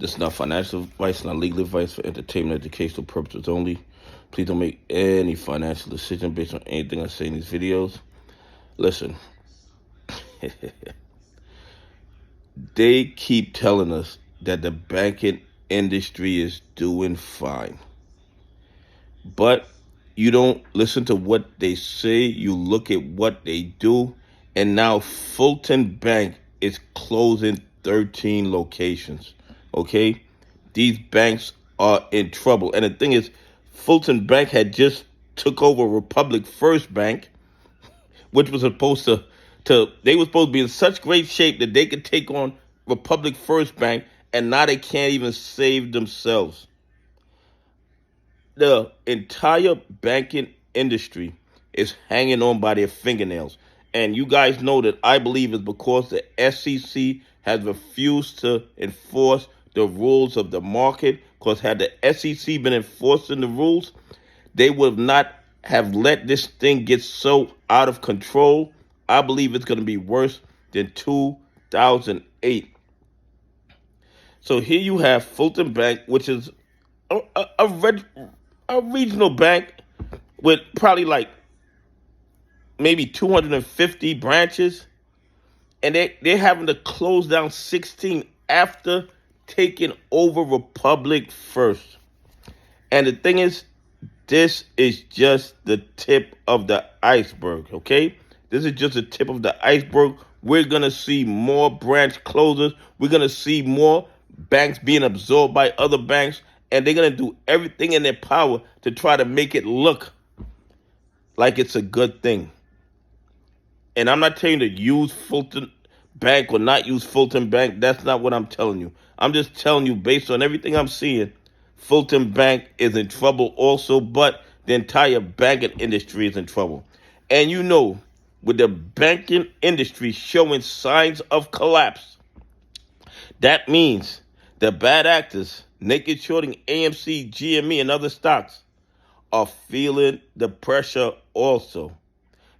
This is not financial advice, not legal advice, for entertainment, educational purposes only. Please don't make any financial decision based on anything I say in these videos. Listen, they keep telling us that the banking industry is doing fine. But you don't listen to what they say, you look at what they do, and now Fulton Bank is closing 13 locations, okay? These banks are in trouble. And the thing is, Fulton Bank had just took over Republic First Bank, which was supposed they were supposed to be in such great shape that they could take on Republic First Bank, and now they can't even save themselves. The entire banking industry is hanging on by their fingernails. And you guys know that I believe it's because the SEC has refused to enforce the rules of the market. Because had the SEC been enforcing the rules, they would not have let this thing get so out of control. I believe it's going to be worse than 2008. So here you have Fulton Bank, which is a regional bank with probably like maybe 250 branches, and they're having to close down 16 after taking over Republic First. And the thing is, this is just the tip of the iceberg, okay? This is just the tip of the iceberg. We're going to see more branch closures. We're going to see more banks being absorbed by other banks. And they're going to do everything in their power to try to make it look like it's a good thing. And I'm not telling you to use Fulton Bank or not use Fulton Bank. That's not what I'm telling you. I'm just telling you, based on everything I'm seeing, Fulton Bank is in trouble also, but the entire banking industry is in trouble. And you know, with the banking industry showing signs of collapse, that means the bad actors, naked shorting AMC, GME, and other stocks, are feeling the pressure also.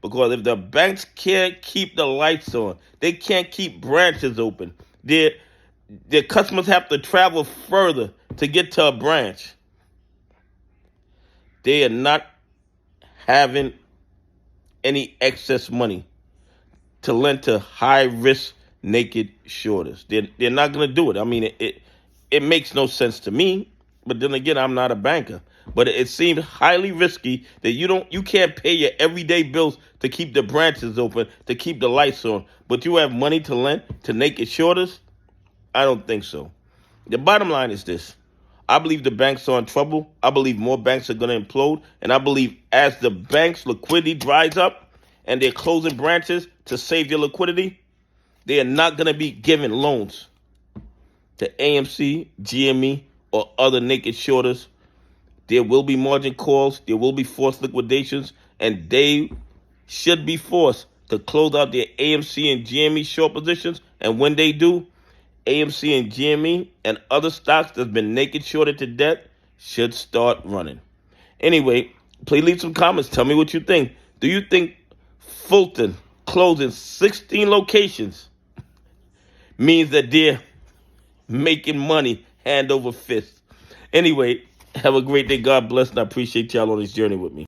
Because if the banks can't keep the lights on, they can't keep branches open, their customers have to travel further to get to a branch. They are not having any excess money to lend to high-risk naked shorters. They're not going to do it. I mean, it makes no sense to me, but then again, I'm not a banker. But it seems highly risky that you can't pay your everyday bills to keep the branches open, to keep the lights on, but you have money to lend to naked shorters? I don't think so. The bottom line is this. I believe the banks are in trouble. I believe more banks are going to implode. And I believe as the banks' liquidity dries up and they're closing branches to save their liquidity, they are not going to be giving loans to AMC, GME, or other naked shorters. There will be margin calls. There will be forced liquidations. And they should be forced to close out their AMC and GME short positions. And when they do, AMC and GME and other stocks that's been naked shorted to death should start running. Anyway, please leave some comments. Tell me what you think. Do you think Fulton closing 16 locations means that they're making money hand over fist? Anyway, have a great day. God bless, and I appreciate y'all on this journey with me.